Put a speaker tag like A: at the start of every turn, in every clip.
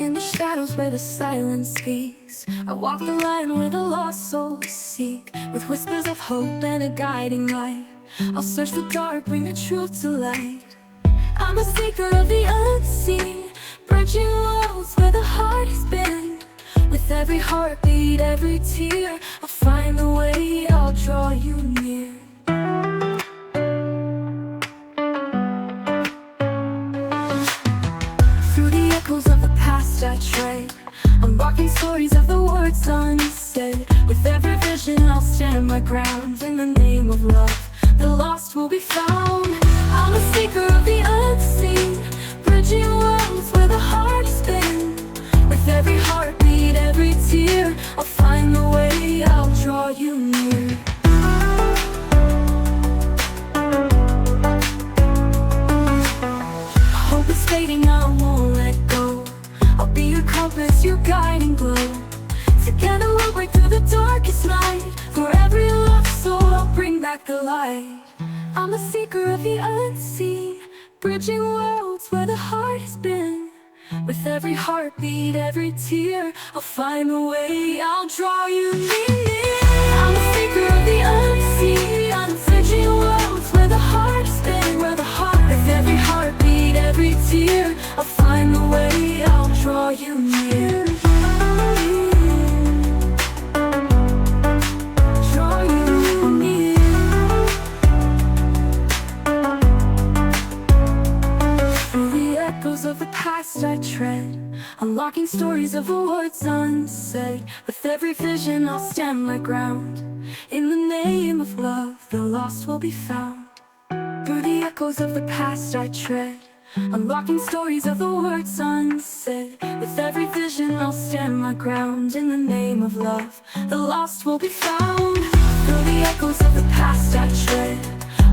A: In the shadows where the silence speaks, I walk the line where the lost souls seek. With whispers of hope and a guiding light, I'll search the dark, bring the truth to light. I'm a seeker of the unseen, bridging worlds where the heart has been. With every heartbeat, every tear, I'll find the way, I'll draw you near. Through the echoes of the past I tread, unlocking stories of the words unsaid. With every vision I'll stand my ground. In the name of love, the lost will be found. I'm a seeker of the unseen, bridging worlds where the heart has been. With every heartbeat, every tear, I'll find the way, I'll draw you near. Hope is fading, I won't let go. I'll be your compass, your guiding glow. Together we'll break through the darkest night. For every lost soul, I'll bring back the light. I'm a seeker of the unseen, bridging worlds where the heart has been. With every heartbeat, every tear, I'll find a way, I'll draw you near. I'm a seeker of the unseen, I'm bridging worlds where the heart has been, where the heart. With every heartbeat, every tear, I'll find the way, I'll draw you near. Draw you near. Through the echoes of the past I tread, unlocking stories of the words unsaid. With every vision I'll stand my ground. In the name of love, the lost will be found. Through the echoes of the past I tread, unlocking stories of the words unsaid. With every vision I'll stand my ground. In the name of love, the lost will be found. Through the echoes of the past I tread,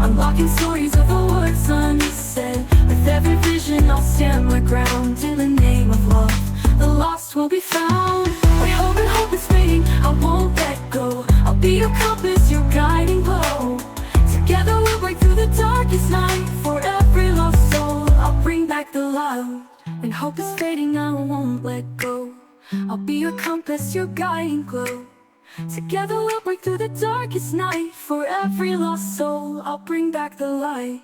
A: unlocking stories of the words unsaid. With every vision I'll stand my ground. In the name of love, the lost will be found. When hope is fading, I won't let go. I'll be your compass, your guiding glow. Together we'll break through the darkest night. For every lost soul, I'll bring back the light. When hope is fading, I won't let go. I'll be your compass, your guiding glow. Together we'll break through the darkest night. For every lost soul, I'll bring back the light.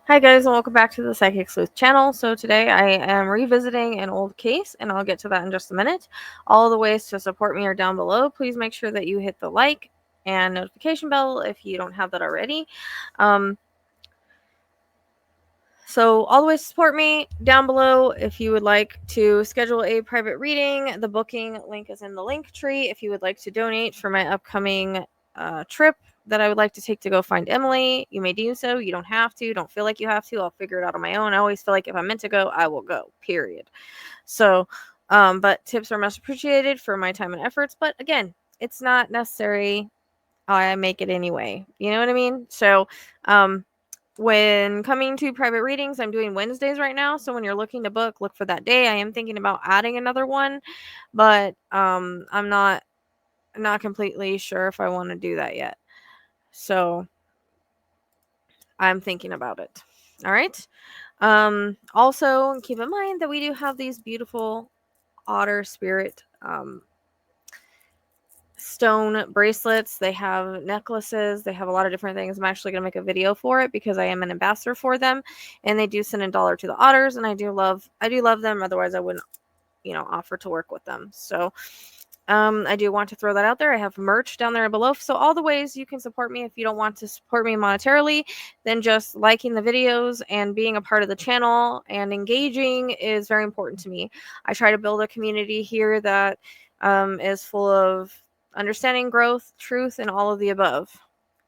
B: Hi guys, and welcome back to the Psychic Sleuth channel. So today I am revisiting an old case, and I'll get to that in just a minute. All the ways to support me are down below. Please make sure that you hit the like and notification bell if you don't have that already. So all the ways to support me down below. If you would like to schedule a private reading, the booking link is in the link tree. If you would like to donate for my upcoming trip that I would like to take to go find Emily, you may do so. You don't have to. Don't feel like you have to. I'll figure it out on my own. I always feel like if I'm meant to go, I will go, period. So, but tips are much appreciated for my time and efforts. But again, it's not necessary. I make it anyway. You know what I mean? So, when coming to private readings, I'm doing Wednesdays right now. So when you're looking to book, look for that day. I am thinking about adding another one, but I'm not completely sure if I want to do that yet. So I'm thinking about it. All right. Also keep in mind that we do have these beautiful Otter Spirit stone bracelets. They have necklaces. They have a lot of different things. I'm actually going to make a video for it because I am an ambassador for them, and they do send $1 to the Otters, and I do love them. Otherwise I wouldn't, offer to work with them. So I do want to throw that out there. I have merch down there below. So all the ways you can support me. If you don't want to support me monetarily, then just liking the videos and being a part of the channel and engaging is very important to me. I try to build a community here that is full of understanding, growth, truth, and all of the above.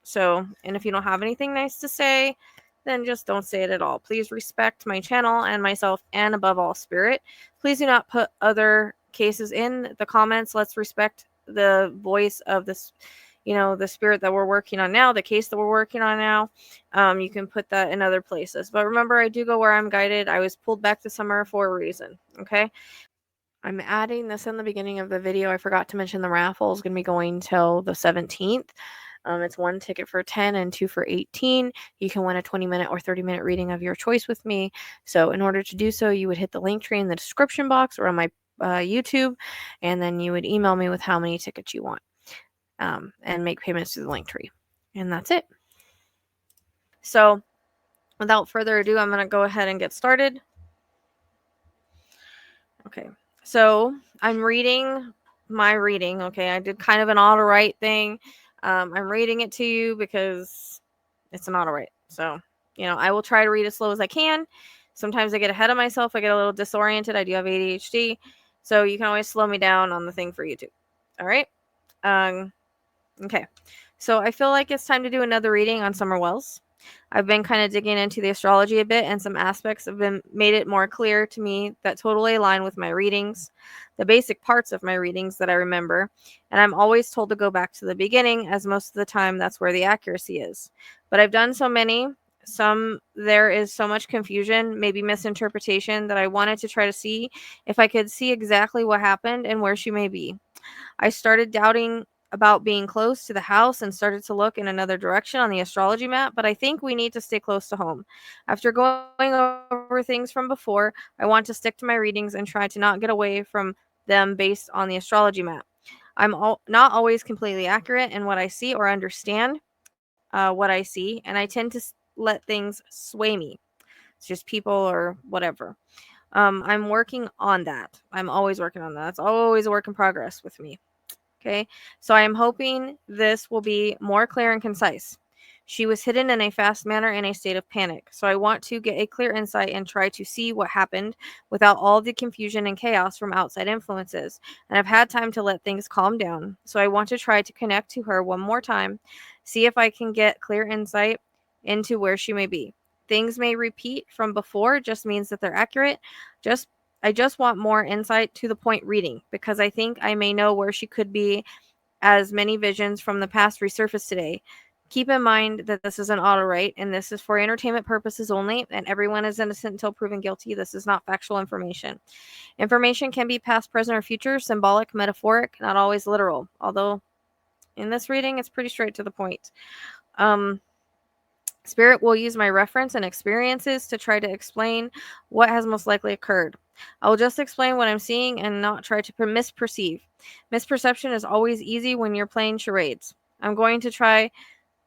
B: So, and if you don't have anything nice to say, then just don't say it at all. Please respect my channel and myself, and above all, spirit. Please do not put other cases in the comments. Let's respect the voice of this, the spirit that we're working on now, the case that we're working on now. You can put that in other places. But remember, I do go where I'm guided. I was pulled back this summer for a reason. Okay. I'm adding this in the beginning of the video. I forgot to mention the raffle is going to be going till the 17th. It's 1 ticket for 10 and 2 for 18. You can win a 20-minute or 30-minute reading of your choice with me. So in order to do so, you would hit the link tree in the description box or on my YouTube, and then you would email me with how many tickets you want, and make payments through the link tree. And that's it. So without further ado, I'm going to go ahead and get started. Okay, so I'm reading my reading. Okay, I did kind of an Autowrite thing. I'm reading it to you because it's an Autowrite. So, I will try to read as slow as I can. Sometimes I get ahead of myself. I get a little disoriented. I do have ADHD. So you can always slow me down on the thing for YouTube. All right. Okay. So I feel like it's time to do another reading on Summer Wells. I've been kind of digging into the astrology a bit, and some aspects have been made it more clear to me that totally align with my readings, the basic parts of my readings that I remember, and I'm always told to go back to the beginning, as most of the time that's where the accuracy is. But I've done so many, there is so much confusion, maybe misinterpretation, that I wanted to try to see if I could see exactly what happened and where she may be. I started doubting about being close to the house and started to look in another direction on the astrology map, but I think we need to stay close to home. After going over things from before, I want to stick to my readings and try to not get away from them based on the astrology map. Not always completely accurate in what I see or understand what I see, and I tend to let things sway me. It's just people or whatever. I'm working on that. I'm always working on that. It's always a work in progress with me. Okay, so I am hoping this will be more clear and concise. She was hidden in a fast manner in a state of panic, so I want to get a clear insight and try to see what happened without all the confusion and chaos from outside influences. And I've had time to let things calm down, so I want to try to connect to her one more time, see if I can get clear insight into where she may be. Things may repeat from before, just means that they're accurate. I just want more insight to the point reading, because I think I may know where she could be as many visions from the past resurface today. Keep in mind that this is an Autowrite, and this is for entertainment purposes only, and everyone is innocent until proven guilty. This is not factual information. Information can be past, present, or future, symbolic, metaphoric, not always literal, although in this reading, it's pretty straight to the point. Spirit will use my reference and experiences to try to explain what has most likely occurred. I will just explain what I'm seeing and not try to misperceive. Misperception is always easy when you're playing charades. I'm going to try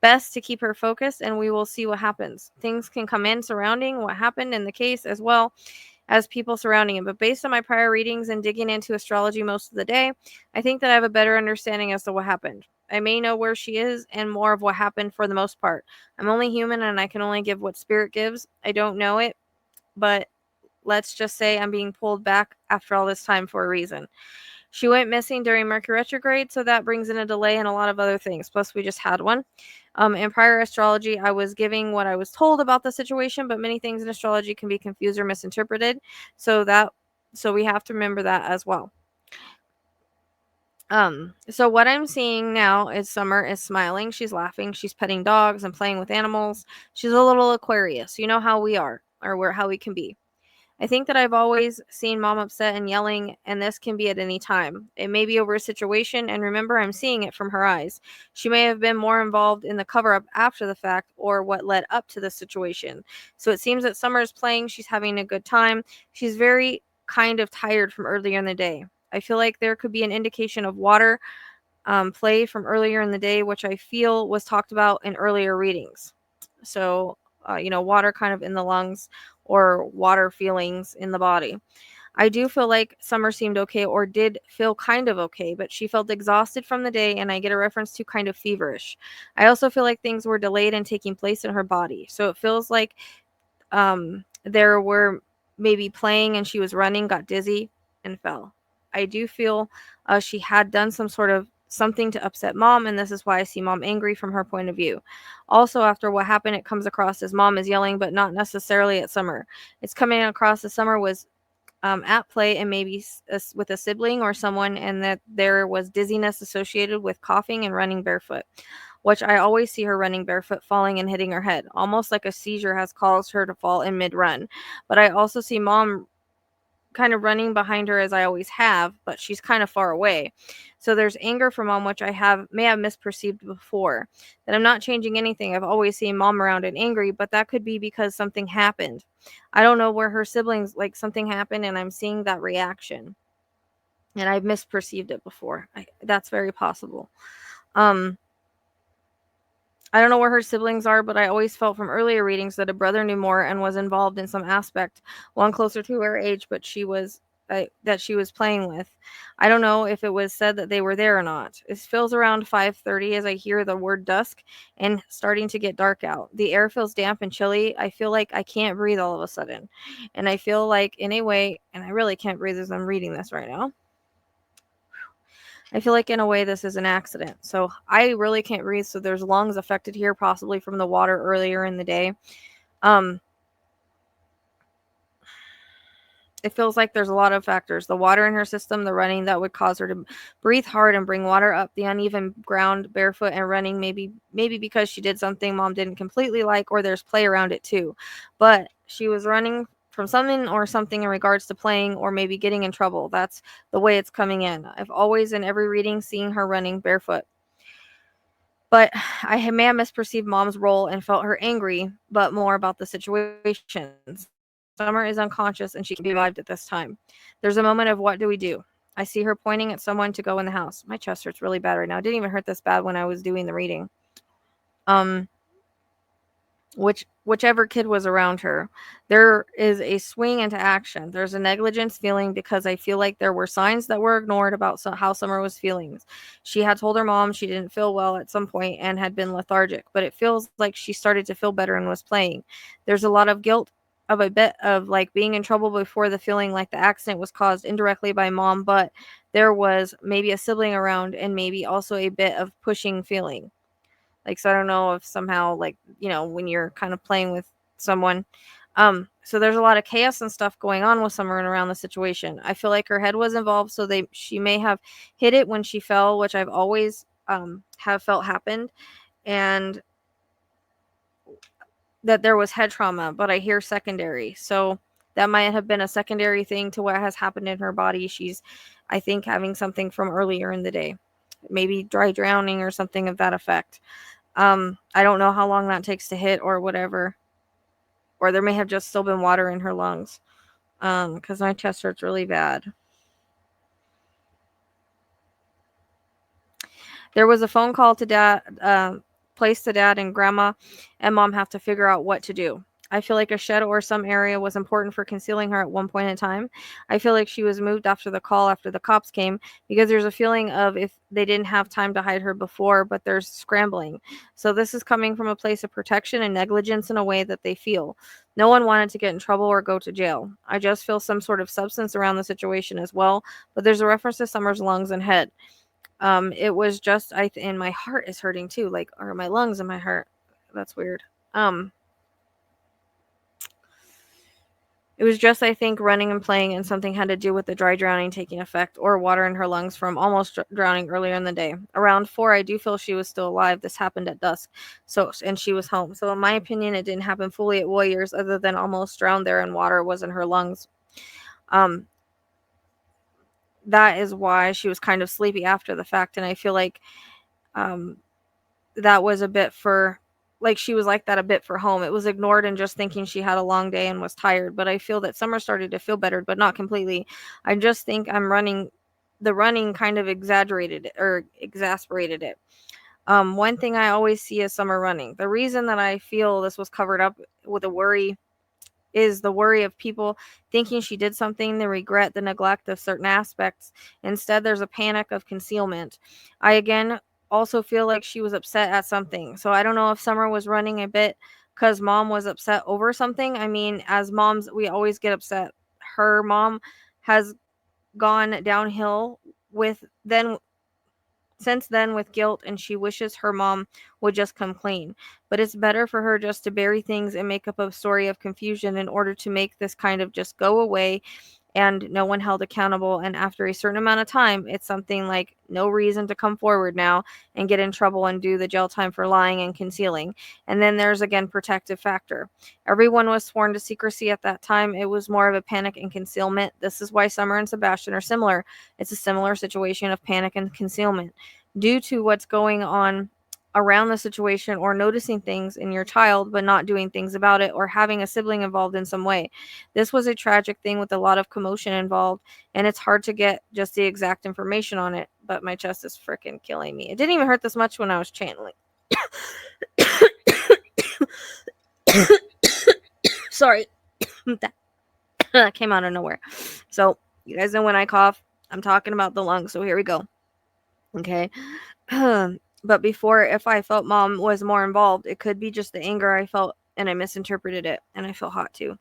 B: best to keep her focused, and we will see what happens. Things can come in surrounding what happened in the case as well as people surrounding it. But based on my prior readings and digging into astrology most of the day, I think that I have a better understanding as to what happened. I may know where she is and more of what happened for the most part. I'm only human and I can only give what spirit gives. I don't know it, but let's just say I'm being pulled back after all this time for a reason. She went missing during Mercury retrograde, so that brings in a delay and a lot of other things. Plus, we just had one. In prior astrology, I was giving what I was told about the situation, but many things in astrology can be confused or misinterpreted. So we have to remember that as well. So what I'm seeing now is Summer is smiling, she's laughing, she's petting dogs and playing with animals. She's a little Aquarius. You know how we are, or how we can be. I think that I've always seen Mom upset and yelling, and this can be at any time. It may be over a situation, and remember, I'm seeing it from her eyes. She may have been more involved in the cover up after the fact or what led up to the situation. So it seems that Summer is playing, she's having a good time. She's very kind of tired from earlier in the day. I feel like there could be an indication of water play from earlier in the day, which I feel was talked about in earlier readings. So, water kind of in the lungs or water feelings in the body. I do feel like Summer seemed okay, or did feel kind of okay, but she felt exhausted from the day, and I get a reference to kind of feverish. I also feel like things were delayed and taking place in her body. So it feels like there were maybe playing and she was running, got dizzy, and fell. I do feel she had done some sort of something to upset Mom, and this is why I see Mom angry from her point of view. Also, after what happened, it comes across as Mom is yelling, but not necessarily at Summer. It's coming across as Summer was at play and maybe with a sibling or someone, and that there was dizziness associated with coughing and running barefoot, which I always see her running barefoot, falling and hitting her head, almost like a seizure has caused her to fall in mid-run. But I also see Mom kind of running behind her as I always have, but she's kind of far away. So there's anger for mom, which I may have misperceived before. That I'm not changing anything. I've always seen mom around and angry, but that could be because something happened. I don't know where her siblings, like something happened and I'm seeing that reaction. And I've misperceived it before. That's very possible. I don't know where her siblings are, but I always felt from earlier readings that a brother knew more and was involved in some aspect, one closer to her age, but that she was playing with. I don't know if it was said that they were there or not. It feels around 5:30 as I hear the word dusk and starting to get dark out. The air feels damp and chilly. I feel like I can't breathe all of a sudden. And I feel like in a way, and I really can't breathe as I'm reading this right now. I feel like in a way this is an accident. So I really can't breathe. So there's lungs affected here, possibly from the water earlier in the day. It feels like there's a lot of factors. The water in her system, the running that would cause her to breathe hard and bring water up, the uneven ground, barefoot and running, maybe because she did something mom didn't completely like, or there's play around it too. But she was running from something in regards to playing or maybe getting in trouble. That's the way it's coming in. I've always in every reading seen her running barefoot. But I may have misperceived mom's role and felt her angry, but more about the situations. Summer is unconscious and she can be revived at this time. There's a moment of what do we do? I see her pointing at someone to go in the house. My chest hurts really bad right now. It didn't even hurt this bad when I was doing the reading. Whichever kid was around her, there is a swing into action. There's a negligence feeling because I feel like there were signs that were ignored about how Summer was feeling. She had told her mom she didn't feel well at some point and had been lethargic, but it feels like she started to feel better and was playing. There's a lot of guilt of a bit of like being in trouble before the feeling like the accident was caused indirectly by mom, but there was maybe a sibling around and maybe also a bit of pushing feeling. Like, so I don't know if somehow, like, when you're kind of playing with someone. So there's a lot of chaos and stuff going on with Summer and around the situation. I feel like her head was involved, so she may have hit it when she fell, which I've always have felt happened, and that there was head trauma, but I hear secondary. So that might have been a secondary thing to what has happened in her body. She's, I think, having something from earlier in the day, maybe dry drowning or something of that effect. I don't know how long that takes to hit or whatever. Or there may have just still been water in her lungs. Because my chest hurts really bad. There was a phone call to dad, placed to dad and grandma and mom have to figure out what to do. I feel like a shed or some area was important for concealing her at one point in time. I feel like she was moved after the call, after the cops came, because there's a feeling of if they didn't have time to hide her before, but there's scrambling. So this is coming from a place of protection and negligence in a way that they feel. No one wanted to get in trouble or go to jail. I just feel some sort of substance around the situation as well, but there's a reference to Summer's lungs and head. It was just and my heart is hurting too, like, or my lungs and my heart. That's weird. It was just, I think, running and playing, and something had to do with the dry drowning taking effect, or water in her lungs from almost drowning earlier in the day. Around 4, I do feel she was still alive. This happened at dusk, and she was home. So in my opinion, it didn't happen fully at Warriors, other than almost drowned there, and water was in her lungs. That is why she was kind of sleepy after the fact, and I feel like that was a bit for, like, she was like that a bit for home. It was ignored and just thinking she had a long day and was tired, but I feel that Summer started to feel better, but not completely. I just think the running kind of exaggerated it or exasperated it. One thing I always see is Summer running. The reason that I feel this was covered up with a worry is the worry of people thinking she did something, the regret, the neglect of certain aspects. Instead, there's a panic of concealment. I again also feel like she was upset at something. So I don't know if Summer was running a bit because mom was upset over something. I mean, as moms, we always get upset. Her mom has gone downhill since then with guilt, and she wishes her mom would just come clean. But it's better for her just to bury things and make up a story of confusion in order to make this kind of just go away and no one held accountable. And after a certain amount of time, it's something like no reason to come forward now and get in trouble and do the jail time for lying and concealing. And then there's again protective factor. Everyone was sworn to secrecy at that time. It was more of a panic and concealment. This is why Summer and Sebastian are similar. It's a similar situation of panic and concealment due to what's going on around the situation, or noticing things in your child but not doing things about it, or having a sibling involved in some way. This was a tragic thing with a lot of commotion involved, and it's hard to get just the exact information on it, but my chest is freaking killing me. It didn't even hurt this much when I was channeling. Sorry. That came out of nowhere. So you guys know when I cough, I'm talking about the lungs, so here we go. Okay. But before, if I felt mom was more involved, it could be just the anger I felt and I misinterpreted it, and I feel hot too.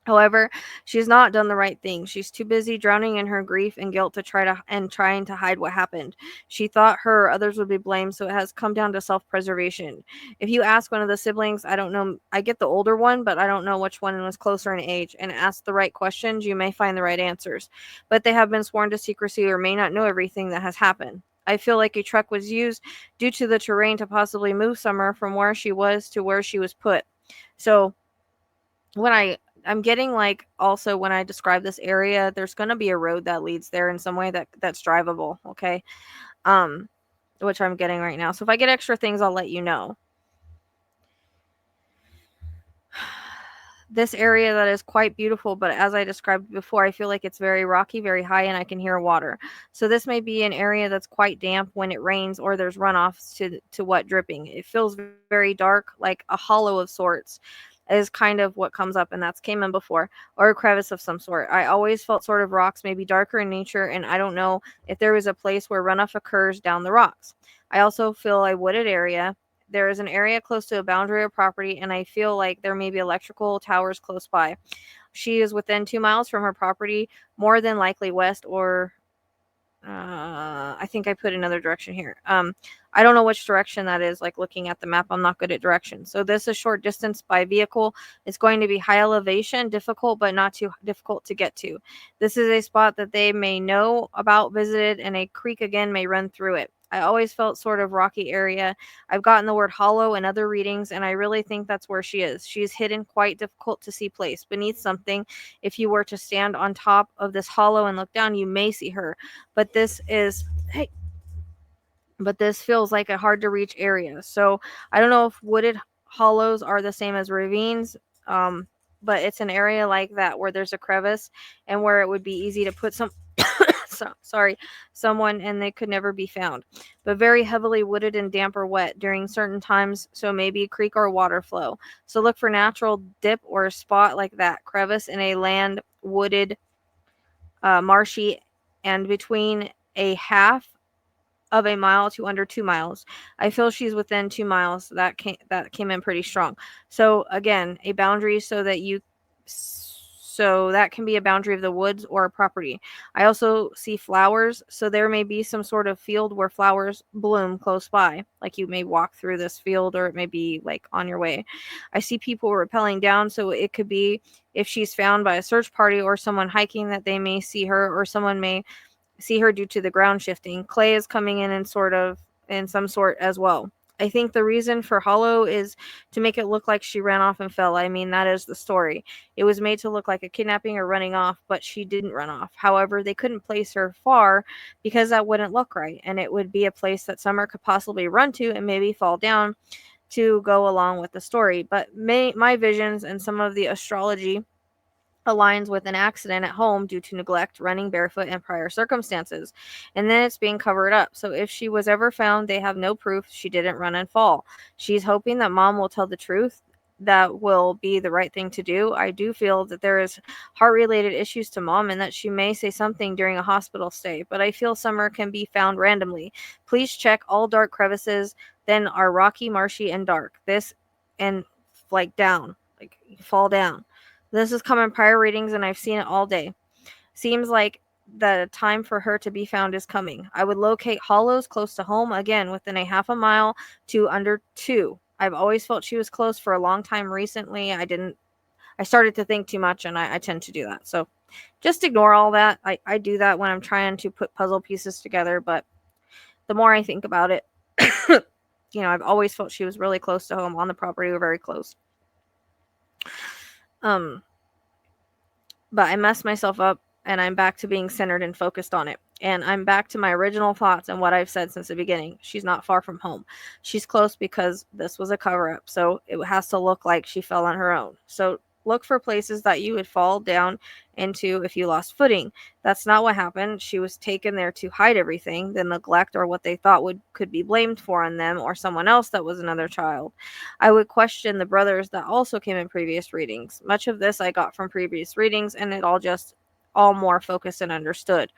B: However, she's not done the right thing. She's too busy drowning in her grief and guilt to trying to hide what happened. She thought her or others would be blamed, so it has come down to self-preservation. If you ask one of the siblings, I don't know, I get the older one, but I don't know which one was closer in age, and ask the right questions, you may find the right answers. But they have been sworn to secrecy or may not know everything that has happened. I feel like a truck was used due to the terrain to possibly move Summer from where she was to where she was put. So when I'm getting like, also when I describe this area, there's going to be a road that leads there in some way that's drivable, okay? Which I'm getting right now. So if I get extra things, I'll let you know. This area that is quite beautiful, but as I described before, I feel like it's very rocky, very high, and I can hear water. So this may be an area that's quite damp when it rains or there's runoffs to wet dripping. It feels very dark, like a hollow of sorts is kind of what comes up, and that's came in before, or a crevice of some sort. I always felt sort of rocks, maybe darker in nature, and I don't know if there is a place where runoff occurs down the rocks. I also feel a wooded area. There is an area close to a boundary of property, and I feel like there may be electrical towers close by. She is within 2 miles from her property, more than likely west, or I think I put another direction here. I don't know which direction that is, like looking at the map, I'm not good at directions. So this is short distance by vehicle. It's going to be high elevation, difficult, but not too difficult to get to. This is a spot that they may know about, visited, and a creek again may run through it. I always felt sort of rocky area. I've gotten the word hollow in other readings, and I really think that's where she is. She's hidden, quite difficult to see place beneath something. If you were to stand on top of this hollow and look down, you may see her. But this feels like a hard to reach area. So I don't know if wooded hollows are the same as ravines, but it's an area like that where there's a crevice and where it would be easy to put someone, and they could never be found. But very heavily wooded and damp or wet during certain times, so maybe creek or water flow. So look for natural dip or a spot like that crevice in a land wooded, marshy, and between a half of a mile to under 2 miles. I feel she's within 2 miles. That came in pretty strong. So again, a boundary so that can be a boundary of the woods or a property. I also see flowers, so there may be some sort of field where flowers bloom close by. Like you may walk through this field, or it may be like on your way. I see people rappelling down, so it could be if she's found by a search party or someone hiking, that they may see her, or someone may see her due to the ground shifting. Clay is coming in some sort as well. I think the reason for hollow is to make it look like she ran off and fell. I mean, that is the story. It was made to look like a kidnapping or running off, but she didn't run off. However, they couldn't place her far because that wouldn't look right, and it would be a place that Summer could possibly run to and maybe fall down to go along with the story. But my visions and some of the astrology aligns with an accident at home due to neglect, running barefoot, and prior circumstances. And then it's being covered up. So if she was ever found, they have no proof she didn't run and fall. She's hoping that mom will tell the truth. That will be the right thing to do. I do feel that there is heart-related issues to mom, and that she may say something during a hospital stay. But I feel Summer can be found randomly. Please check all dark crevices, then are rocky, marshy, and dark. This and like down, like fall down. This is common prior readings, and I've seen it all day. Seems like the time for her to be found is coming. I would locate hollows close to home, again, within a half a mile to under 2. I've always felt she was close for a long time recently. I started to think too much, and I tend to do that. So just ignore all that. I do that when I'm trying to put puzzle pieces together, but the more I think about it, I've always felt she was really close to home on the property. We're very close. But I messed myself up, and I'm back to being centered and focused on it. And I'm back to my original thoughts and what I've said since the beginning. She's not far from home. She's close because this was a cover up. So it has to look like she fell on her own. So look for places that you would fall down into if you lost footing. That's not what happened. She was taken there to hide everything, the neglect or what they thought could be blamed for on them or someone else that was another child. I would question the brothers that also came in previous readings. Much of this I got from previous readings, and it all more focused and understood.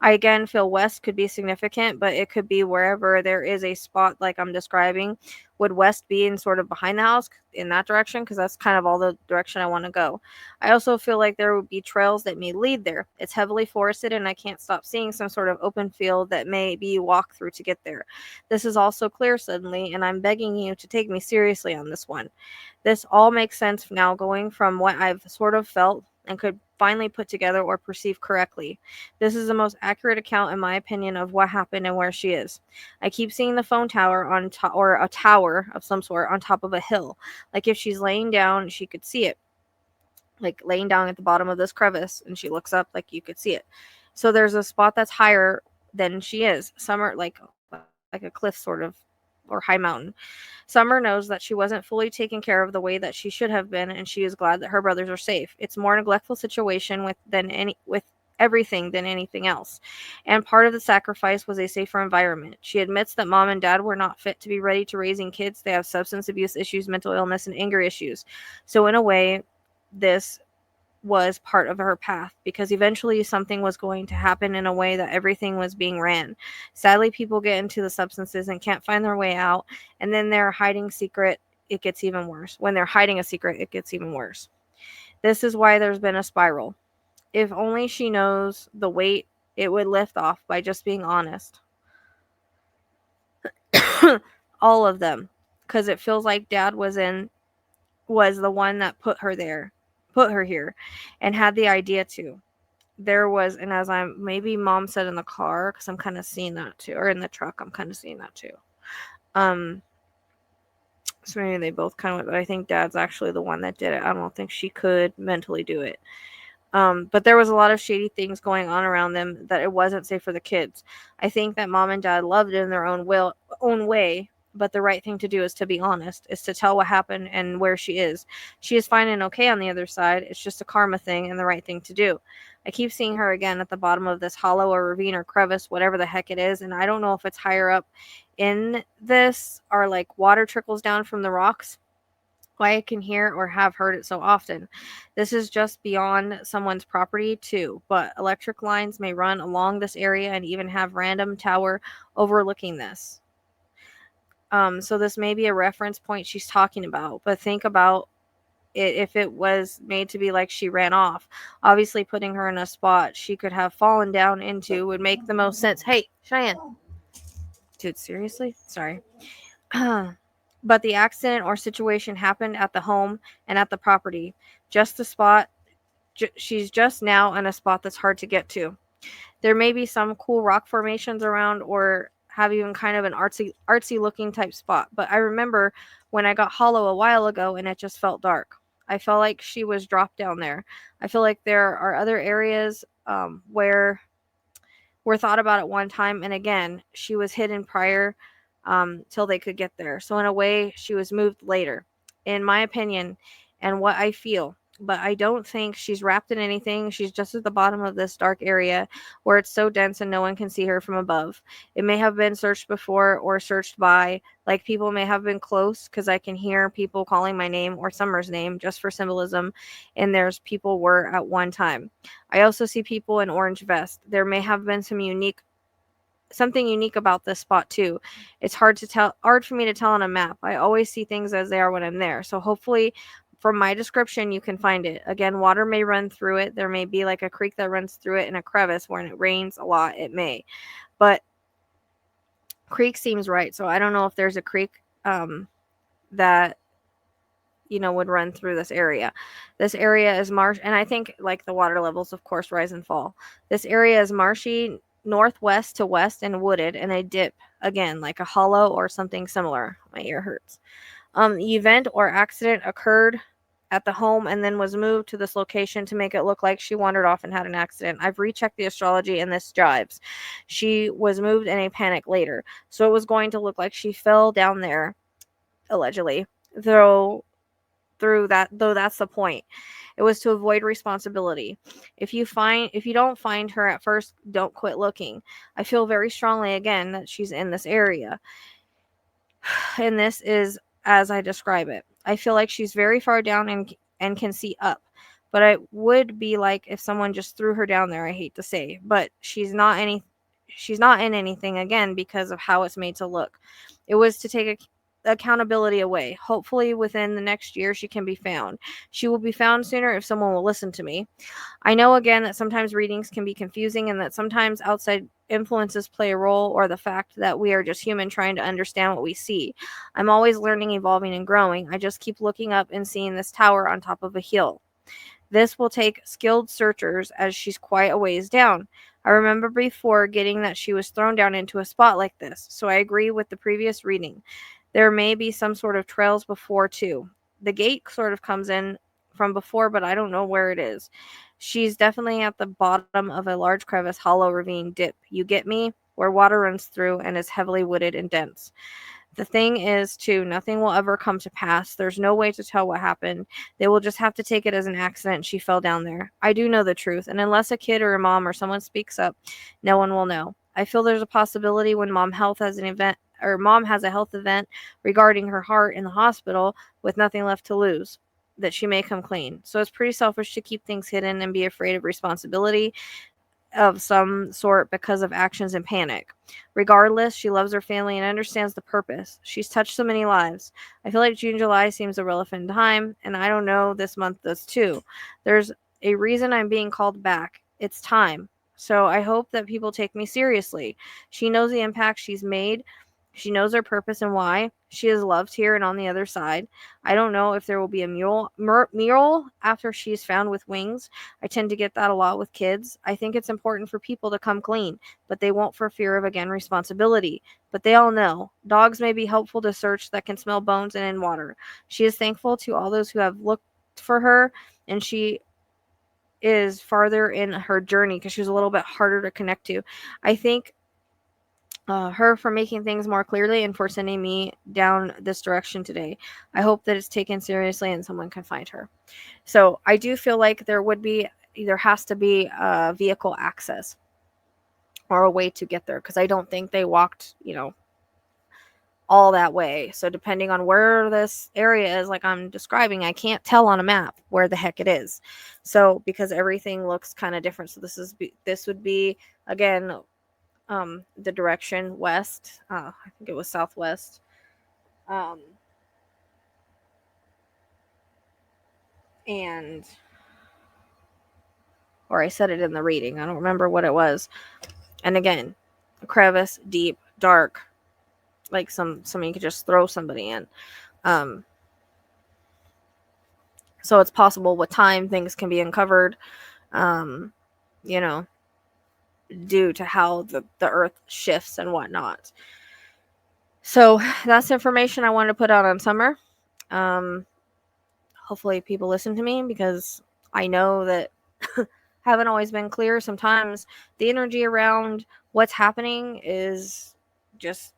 B: I again feel west could be significant, but it could be wherever there is a spot like I'm describing. Would west be in sort of behind the house in that direction? Because that's kind of all the direction I want to go. I also feel like there would be trails that may lead there. It's heavily forested, and I can't stop seeing some sort of open field that may be walked through to get there. This is also clear suddenly, and I'm begging you to take me seriously on this one. This all makes sense now, going from what I've sort of felt and could finally put together or perceive correctly. This is the most accurate account, in my opinion, of what happened and where she is. I keep seeing the phone tower on top, or a tower of some sort on top of a hill. Like if she's laying down, she could see it. Like laying down at the bottom of this crevice, and she looks up, like you could see it. So there's a spot that's higher than she is. Some are like a cliff sort of, or high mountain. Summer knows that she wasn't fully taken care of the way that she should have been, and she is glad that her brothers are safe. It's more neglectful situation with everything than anything else. And part of the sacrifice was a safer environment. She admits that mom and dad were not fit to be ready to raising kids. They have substance abuse issues, mental illness, and anger issues. So in a way, this was part of her path, because eventually something was going to happen in a way that everything was being ran. Sadly, people get into the substances and can't find their way out, and then they're hiding secret. It gets even worse. When they're hiding a secret, it gets even worse. This is why there's been a spiral. If only she knows the weight it would lift off by just being honest. All of them, because it feels like dad was the one that put her here, and had the idea to. There was, and as I'm, maybe mom said in the car, because I'm kind of seeing that too, or in the truck, I'm kind of seeing that too. So maybe they both kind of went, but I think dad's actually the one that did it. I don't think she could mentally do it. But there was a lot of shady things going on around them that it wasn't safe for the kids. I think that mom and dad loved it in their own way, but the right thing to do is to be honest, is to tell what happened and where she is. She is fine and okay on the other side. It's just a karma thing and the right thing to do. I keep seeing her again at the bottom of this hollow or ravine or crevice, whatever the heck it is, and I don't know if it's higher up in this or like water trickles down from the rocks. Why I can hear or have heard it so often. This is just beyond someone's property too, but electric lines may run along this area and even have random tower overlooking this. So this may be a reference point she's talking about, but think about it if it was made to be like she ran off. Obviously, putting her in a spot she could have fallen down into would make the most sense. Hey, Cheyenne. Dude, seriously? Sorry. But the accident or situation happened at the home and at the property. Just the spot. She's just now in a spot that's hard to get to. There may be some cool rock formations around, or have even kind of an artsy looking type spot. But I remember when I got hollow a while ago and it just felt dark. I felt like she was dropped down there. I feel like there are other areas where were thought about at one time, and again, she was hidden prior till they could get there. So in a way, she was moved later, in my opinion, and what I feel. But I don't think she's wrapped in anything. She's just at the bottom of this dark area where it's so dense and no one can see her from above. It may have been searched before or searched by, like people may have been close, because I can hear people calling my name or Summer's name just for symbolism, and there's people were at one time. I also see people in orange vests. There may have been something unique about this spot too. It's hard for me to tell on a map. I always see things as they are when I'm there. So hopefully from my description you can find it. Again, water may run through it. There may be like a creek that runs through it in a crevice. When it rains a lot, it may. But creek seems right. So I don't know if there's a creek that would run through this area. This area is marsh, and I think like the water levels, of course, rise and fall. This area is marshy, northwest to west, and wooded, and a dip again, like a hollow or something similar. My ear hurts. The event or accident occurred at the home and then was moved to this location to make it look like she wandered off and had an accident. I've rechecked the astrology and this jives. She was moved in a panic later, so it was going to look like she fell down there, allegedly. Though that's the point. It was to avoid responsibility. If you don't find her at first, don't quit looking. I feel very strongly again that she's in this area. And this is as I describe it. I feel like she's very far down and can see up. But it would be like if someone just threw her down there, I hate to say, but she's not in anything again because of how it's made to look. It was to take accountability away. Hopefully within the next year she can be found. She will be found sooner if someone will listen to me. I know again that sometimes readings can be confusing and that sometimes outside influences play a role, or the fact that we are just human trying to understand what we see. I'm always learning, evolving, and growing. I just keep looking up and seeing this tower on top of a hill. This will take skilled searchers as she's quite a ways down. I remember before getting that she was thrown down into a spot like this, so I agree with the previous reading. There may be some sort of trails before too. The gate sort of comes in from before, but I don't know where it is. She's definitely at the bottom of a large crevice, hollow, ravine, dip. You get me? Where water runs through and is heavily wooded and dense. The thing is, too, nothing will ever come to pass. There's no way to tell what happened. They will just have to take it as an accident. She fell down there. I do know the truth, and unless a kid or a mom or someone speaks up, no one will know. I feel there's a possibility when mom has a health event regarding her heart in the hospital with nothing left to lose, that she may come clean. So it's pretty selfish to keep things hidden and be afraid of responsibility of some sort because of actions and panic. Regardless, she loves her family and understands the purpose. She's touched so many lives. I feel like June, July seems a relevant time, and I don't know, this month does too. There's a reason I'm being called back. It's time. So I hope that people take me seriously. She knows the impact she's made. She knows her purpose and why. She is loved here and on the other side. I don't know if there will be a mural after she's found with wings. I tend to get that a lot with kids. I think it's important for people to come clean, but they won't for fear of, again, responsibility. But they all know. Dogs may be helpful to search that can smell bones and in water. She is thankful to all those who have looked for her, and she is farther in her journey because she was a little bit harder to connect to. I think her for making things more clearly and for sending me down this direction today. I hope that it's taken seriously and someone can find her. So I do feel like there has to be a vehicle access or a way to get there, because I don't think they walked, all that way. So depending on where this area is, like I'm describing, I can't tell on a map where the heck it is. So because everything looks kind of different. So this would be again the direction west. I think it was southwest. And or I said it in the reading. I don't remember what it was. And again, a crevice, deep, dark, like something you could just throw somebody in. So it's possible with time things can be uncovered, you know, due to how the earth shifts and whatnot. So that's information I wanted to put out on summer. Hopefully people listen to me, because I know that haven't always been clear. Sometimes the energy around what's happening is just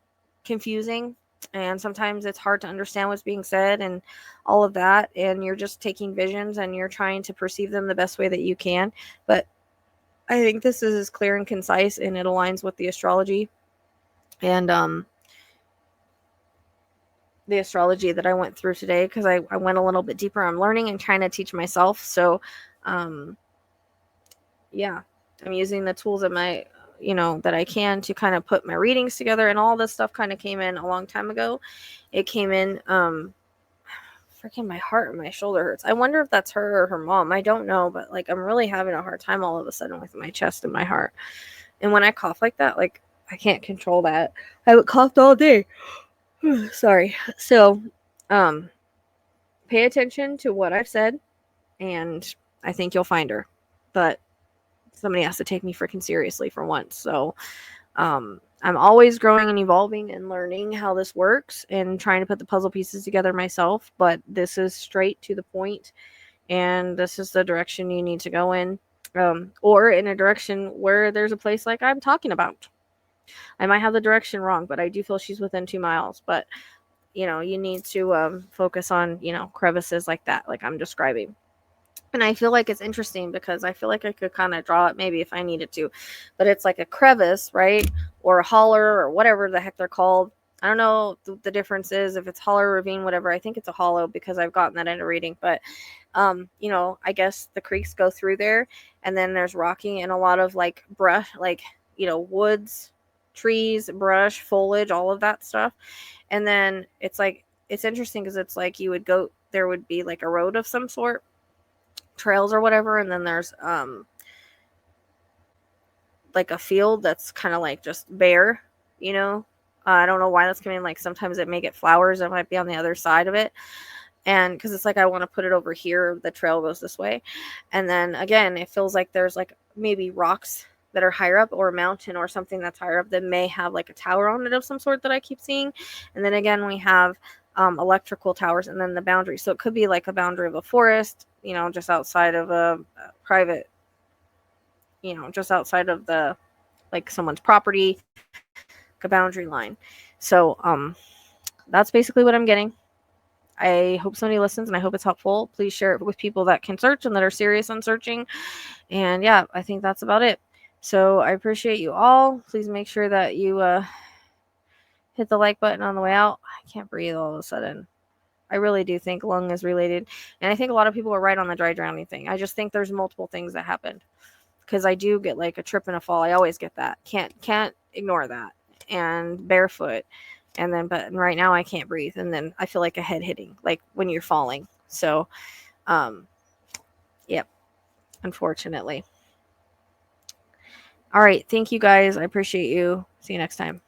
B: confusing, and sometimes it's hard to understand what's being said and all of that, and you're just taking visions and you're trying to perceive them the best way that you can. But I think this is clear and concise, and it aligns with the astrology and the astrology that I went through today, because I went a little bit deeper. I'm learning and trying to teach myself. So yeah, I'm using the tools at my that I can to kind of put my readings together, and all this stuff kind of came in a long time ago. It came in freaking my heart and my shoulder hurts. I wonder if that's her or her mom. I don't know, but like I'm really having a hard time all of a sudden with my chest and my heart. And when I cough like that, like I can't control that. I haven't coughed all day. Sorry. So pay attention to what I've said, and I think you'll find her. But somebody has to take me freaking seriously for once. So I'm always growing and evolving and learning how this works and trying to put the puzzle pieces together myself. But this is straight to the point, and this is the direction you need to go in, or in a direction where there's a place like I'm talking about. I might have the direction wrong, but I do feel she's within 2 miles. But you need to focus on crevices like that, like I'm describing. And I feel like it's interesting because I feel like I could kind of draw it maybe if I needed to, but it's like a crevice, right? Or a holler or whatever the heck they're called. I don't know the difference is if it's holler, ravine, whatever. I think it's a hollow because I've gotten that in a reading. But I guess the creeks go through there, and then there's rocky and a lot of like brush, like woods, trees, brush, foliage, all of that stuff. And then it's interesting because it's like there would be like a road of some sort, trails or whatever, and then there's like a field that's kind of like just bare. I don't know why that's coming. Like sometimes it may get flowers, it might be on the other side of it, and because it's like I want to put it over here, the trail goes this way, and then again it feels like there's like maybe rocks that are higher up, or a mountain or something that's higher up that may have like a tower on it of some sort that I keep seeing. And then again we have electrical towers, and then the boundary, so it could be like a boundary of a forest, just outside of a private, just outside of the like someone's property, like a boundary line. So that's basically what I'm getting. I hope somebody listens, and I hope it's helpful. Please share it with people that can search and that are serious on searching. And yeah, I think that's about it. So I appreciate you all. Please make sure that you hit the like button on the way out. I can't breathe all of a sudden. I really do think lung is related. And I think a lot of people are right on the dry drowning thing. I just think there's multiple things that happened. Because I do get like a trip and a fall. I always get that. Can't ignore that. And barefoot. And then but right now I can't breathe. And then I feel like a head hitting, like when you're falling. So yep. Unfortunately. All right. Thank you guys. I appreciate you. See you next time.